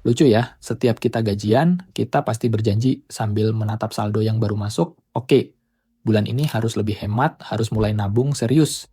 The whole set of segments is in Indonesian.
Lucu ya, setiap kita gajian, kita pasti berjanji sambil menatap saldo yang baru masuk, oke, bulan ini harus lebih hemat, harus mulai nabung serius.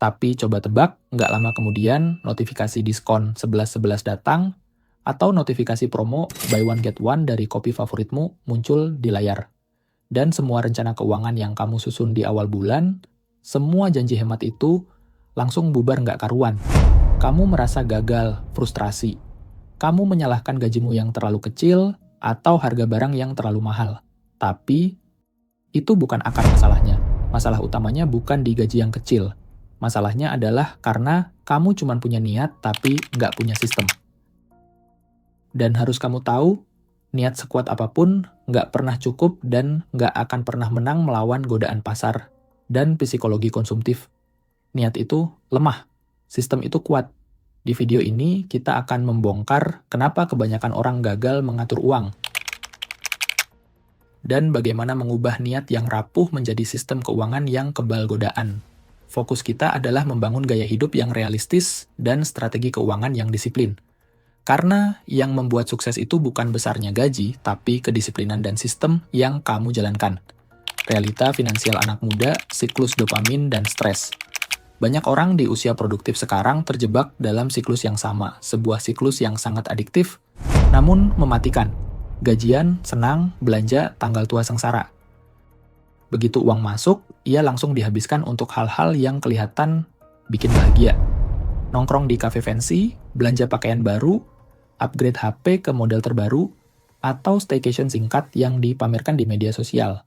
Tapi coba tebak, nggak lama kemudian notifikasi diskon 11.11 datang, atau notifikasi promo buy one get one dari kopi favoritmu muncul di layar. Dan semua rencana keuangan yang kamu susun di awal bulan, semua janji hemat itu langsung bubar nggak karuan. Kamu merasa gagal, frustrasi. Kamu menyalahkan gajimu yang terlalu kecil atau harga barang yang terlalu mahal. Tapi, itu bukan akar masalahnya. Masalah utamanya bukan di gaji yang kecil. Masalahnya adalah karena kamu cuma punya niat tapi nggak punya sistem. Dan harus kamu tahu, niat sekuat apapun nggak pernah cukup dan nggak akan pernah menang melawan godaan pasar dan psikologi konsumtif. Niat itu lemah, sistem itu kuat. Di video ini, kita akan membongkar kenapa kebanyakan orang gagal mengatur uang, dan bagaimana mengubah niat yang rapuh menjadi sistem keuangan yang kebal godaan. Fokus kita adalah membangun gaya hidup yang realistis dan strategi keuangan yang disiplin. Karena yang membuat sukses itu bukan besarnya gaji, tapi kedisiplinan dan sistem yang kamu jalankan. Realita finansial anak muda, siklus dopamin, dan stres. Banyak orang di usia produktif sekarang terjebak dalam siklus yang sama, sebuah siklus yang sangat adiktif, namun mematikan. Gajian, senang, belanja, tanggal tua sengsara. Begitu uang masuk, ia langsung dihabiskan untuk hal-hal yang kelihatan bikin bahagia. Nongkrong di kafe fancy, belanja pakaian baru, upgrade HP ke model terbaru, atau staycation singkat yang dipamerkan di media sosial.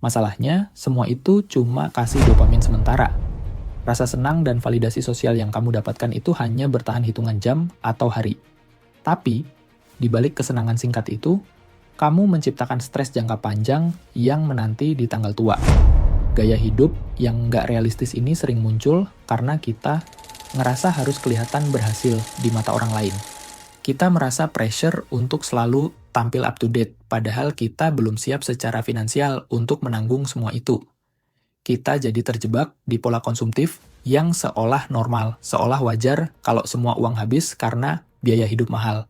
Masalahnya, semua itu cuma kasih dopamin sementara. Rasa senang dan validasi sosial yang kamu dapatkan itu hanya bertahan hitungan jam atau hari. Tapi, di balik kesenangan singkat itu, kamu menciptakan stres jangka panjang yang menanti di tanggal tua. Gaya hidup yang nggak realistis ini sering muncul karena kita ngerasa harus kelihatan berhasil di mata orang lain. Kita merasa pressure untuk selalu tampil up to date, padahal kita belum siap secara finansial untuk menanggung semua itu. Kita jadi terjebak di pola konsumtif yang seolah normal, seolah wajar kalau semua uang habis karena biaya hidup mahal.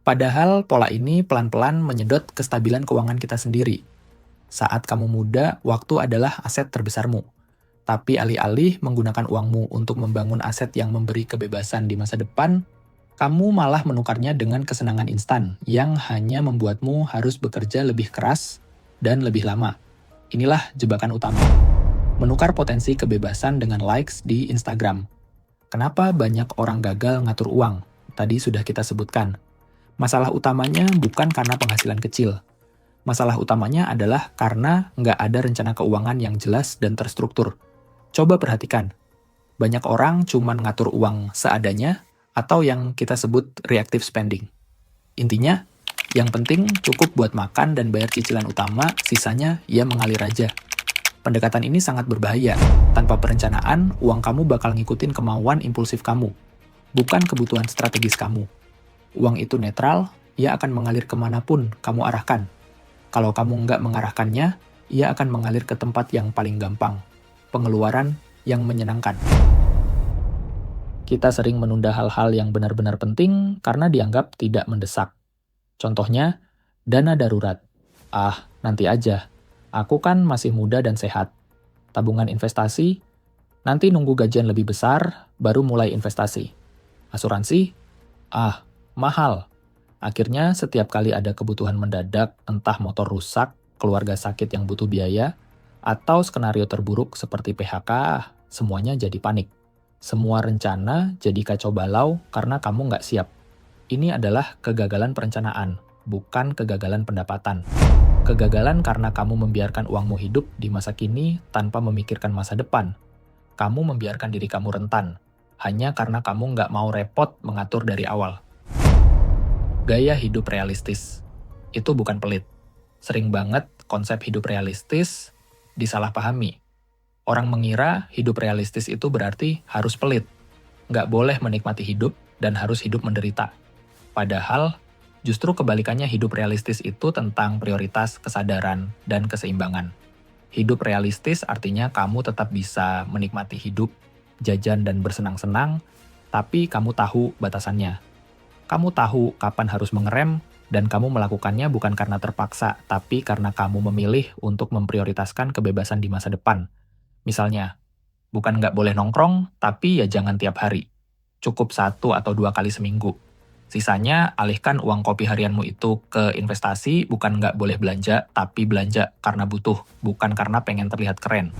Padahal pola ini pelan-pelan menyedot kestabilan keuangan kita sendiri. Saat kamu muda, waktu adalah aset terbesarmu. Tapi alih-alih menggunakan uangmu untuk membangun aset yang memberi kebebasan di masa depan, kamu malah menukarnya dengan kesenangan instan yang hanya membuatmu harus bekerja lebih keras dan lebih lama. Inilah jebakan utama. Menukar potensi kebebasan dengan likes di Instagram. Kenapa banyak orang gagal ngatur uang? Tadi sudah kita sebutkan. Masalah utamanya bukan karena penghasilan kecil. Masalah utamanya adalah karena nggak ada rencana keuangan yang jelas dan terstruktur. Coba perhatikan. Banyak orang cuma ngatur uang seadanya atau yang kita sebut reactive spending. Intinya, yang penting cukup buat makan dan bayar cicilan utama, sisanya ya mengalir aja. Pendekatan ini sangat berbahaya. Tanpa perencanaan, uang kamu bakal ngikutin kemauan impulsif kamu, bukan kebutuhan strategis kamu. Uang itu netral, ia akan mengalir kemanapun kamu arahkan. Kalau kamu nggak mengarahkannya, ia akan mengalir ke tempat yang paling gampang, pengeluaran yang menyenangkan. Kita sering menunda hal-hal yang benar-benar penting karena dianggap tidak mendesak. Contohnya, dana darurat. Nanti aja. Aku kan masih muda dan sehat. Tabungan investasi, nanti nunggu gajian lebih besar, baru mulai investasi. Asuransi, mahal. Akhirnya setiap kali ada kebutuhan mendadak, entah motor rusak, keluarga sakit yang butuh biaya, atau skenario terburuk seperti PHK, semuanya jadi panik. Semua rencana jadi kacau balau karena kamu nggak siap. Ini adalah kegagalan perencanaan, bukan kegagalan pendapatan. Kegagalan karena kamu membiarkan uangmu hidup di masa kini tanpa memikirkan masa depan. Kamu membiarkan diri kamu rentan, hanya karena kamu nggak mau repot mengatur dari awal. Gaya hidup realistis. Itu bukan pelit. Sering banget konsep hidup realistis disalahpahami. Orang mengira hidup realistis itu berarti harus pelit. Nggak boleh menikmati hidup dan harus hidup menderita. Padahal, justru kebalikannya hidup realistis itu tentang prioritas, kesadaran, dan keseimbangan. Hidup realistis artinya kamu tetap bisa menikmati hidup, jajan dan bersenang-senang, tapi kamu tahu batasannya. Kamu tahu kapan harus mengerem, dan kamu melakukannya bukan karena terpaksa, tapi karena kamu memilih untuk memprioritaskan kebebasan di masa depan. Misalnya, bukan nggak boleh nongkrong, tapi ya jangan tiap hari. Cukup 1 atau 2 kali seminggu. Sisanya, alihkan uang kopi harianmu itu ke investasi, bukan nggak boleh belanja, tapi belanja karena butuh, bukan karena pengen terlihat keren.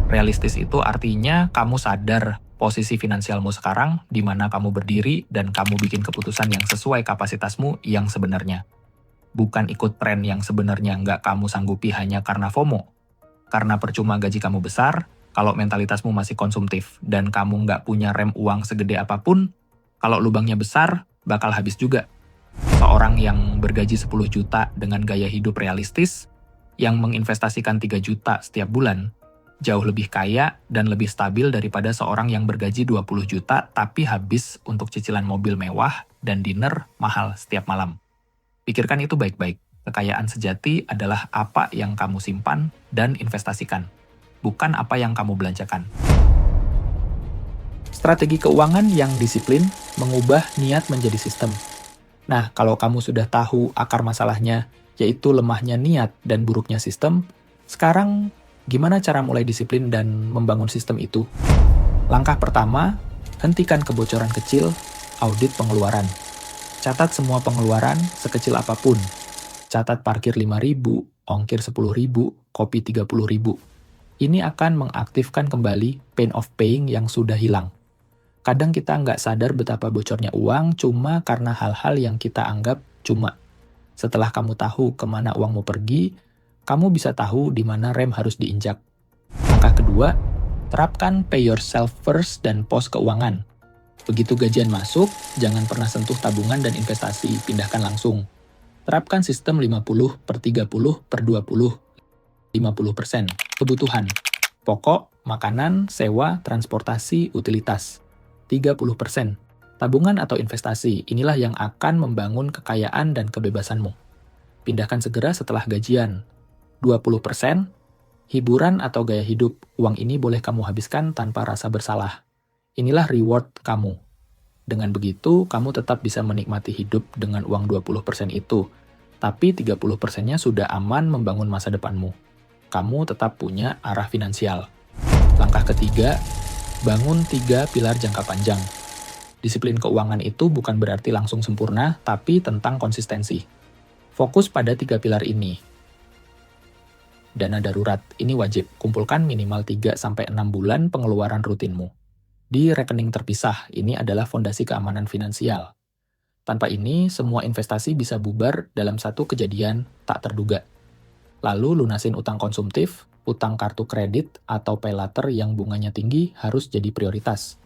Realistis itu artinya kamu sadar posisi finansialmu sekarang, di mana kamu berdiri, dan kamu bikin keputusan yang sesuai kapasitasmu yang sebenarnya. Bukan ikut tren yang sebenarnya nggak kamu sanggupi hanya karena FOMO. Karena percuma gaji kamu besar, kalau mentalitasmu masih konsumtif, dan kamu nggak punya rem uang segede apapun, kalau lubangnya besar, bakal habis juga. Seorang yang bergaji 10 juta dengan gaya hidup realistis, yang menginvestasikan 3 juta setiap bulan, jauh lebih kaya dan lebih stabil daripada seorang yang bergaji 20 juta tapi habis untuk cicilan mobil mewah dan dinner mahal setiap malam. Pikirkan itu baik-baik. Kekayaan sejati adalah apa yang kamu simpan dan investasikan, bukan apa yang kamu belanjakan. Strategi keuangan yang disiplin mengubah niat menjadi sistem. Nah, kalau kamu sudah tahu akar masalahnya, yaitu lemahnya niat dan buruknya sistem, sekarang gimana cara mulai disiplin dan membangun sistem itu? Langkah pertama, hentikan kebocoran kecil, audit pengeluaran. Catat semua pengeluaran sekecil apapun. Catat parkir 5.000, ongkir 10.000, kopi 30.000. Ini akan mengaktifkan kembali pain of paying yang sudah hilang. Kadang kita nggak sadar betapa bocornya uang cuma karena hal-hal yang kita anggap cuma. Setelah kamu tahu kemana uangmu pergi, kamu bisa tahu di mana rem harus diinjak. Langkah kedua, terapkan pay yourself first dan pos keuangan. Begitu gajian masuk, jangan pernah sentuh tabungan dan investasi, pindahkan langsung. Terapkan sistem 50-30-20, 50%. Kebutuhan, pokok, makanan, sewa, transportasi, utilitas. 30%. Tabungan atau investasi, inilah yang akan membangun kekayaan dan kebebasanmu. Pindahkan segera setelah gajian. 20%, hiburan atau gaya hidup. Uang ini boleh kamu habiskan tanpa rasa bersalah. Inilah reward kamu. Dengan begitu, kamu tetap bisa menikmati hidup dengan uang 20% itu. Tapi 30%-nya sudah aman membangun masa depanmu. Kamu tetap punya arah finansial. Langkah ketiga, bangun 3 pilar jangka panjang. Disiplin keuangan itu bukan berarti langsung sempurna, tapi tentang konsistensi. Fokus pada 3 pilar ini. Dana darurat, ini wajib. Kumpulkan minimal 3-6 bulan pengeluaran rutinmu. Di rekening terpisah, ini adalah fondasi keamanan finansial. Tanpa ini, semua investasi bisa bubar dalam satu kejadian tak terduga. Lalu lunasin utang konsumtif, utang kartu kredit, atau pay later yang bunganya tinggi harus jadi prioritas.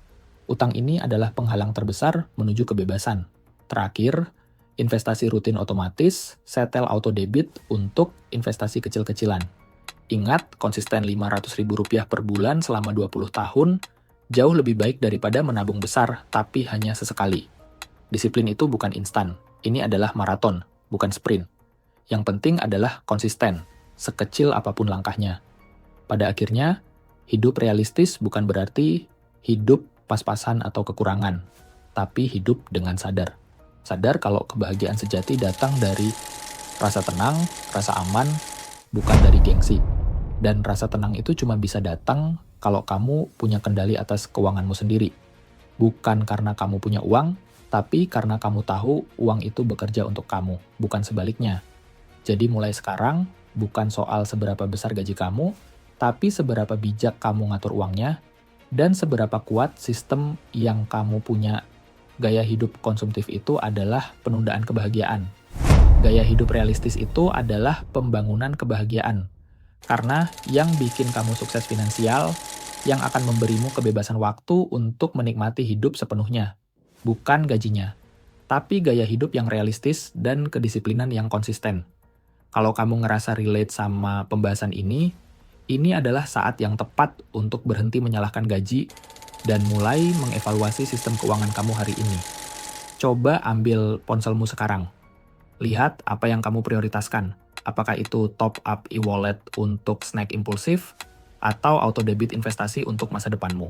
Utang ini adalah penghalang terbesar menuju kebebasan. Terakhir, investasi rutin otomatis, setel auto debit untuk investasi kecil-kecilan. Ingat, konsisten Rp500.000 per bulan selama 20 tahun, jauh lebih baik daripada menabung besar, tapi hanya sesekali. Disiplin itu bukan instan, ini adalah maraton, bukan sprint. Yang penting adalah konsisten, sekecil apapun langkahnya. Pada akhirnya, hidup realistis bukan berarti hidup pas-pasan atau kekurangan, tapi hidup dengan sadar. Sadar kalau kebahagiaan sejati datang dari rasa tenang, rasa aman, bukan dari gengsi. Dan rasa tenang itu cuma bisa datang kalau kamu punya kendali atas keuanganmu sendiri. Bukan karena kamu punya uang, tapi karena kamu tahu uang itu bekerja untuk kamu, bukan sebaliknya. Jadi mulai sekarang, bukan soal seberapa besar gaji kamu, tapi seberapa bijak kamu ngatur uangnya, dan seberapa kuat sistem yang kamu punya. Gaya hidup konsumtif itu adalah penundaan kebahagiaan. Gaya hidup realistis itu adalah pembangunan kebahagiaan. Karena yang bikin kamu sukses finansial, yang akan memberimu kebebasan waktu untuk menikmati hidup sepenuhnya. Bukan gajinya, tapi gaya hidup yang realistis dan kedisiplinan yang konsisten. Kalau kamu ngerasa relate sama pembahasan ini adalah saat yang tepat untuk berhenti menyalahkan gaji dan mulai mengevaluasi sistem keuangan kamu hari ini. Coba ambil ponselmu sekarang. Lihat apa yang kamu prioritaskan. Apakah itu top up e-wallet untuk snack impulsif atau auto debit investasi untuk masa depanmu.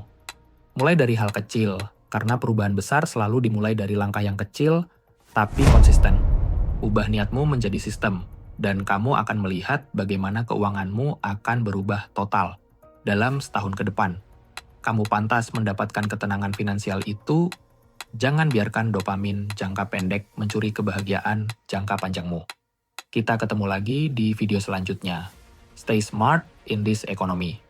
Mulai dari hal kecil, karena perubahan besar selalu dimulai dari langkah yang kecil, Tapi konsisten. Ubah niatmu menjadi sistem, dan kamu akan melihat bagaimana keuanganmu akan berubah total dalam setahun ke depan. Kamu pantas mendapatkan ketenangan finansial itu. Jangan biarkan dopamin jangka pendek mencuri kebahagiaan jangka panjangmu. Kita ketemu lagi di video selanjutnya. Stay smart in this economy.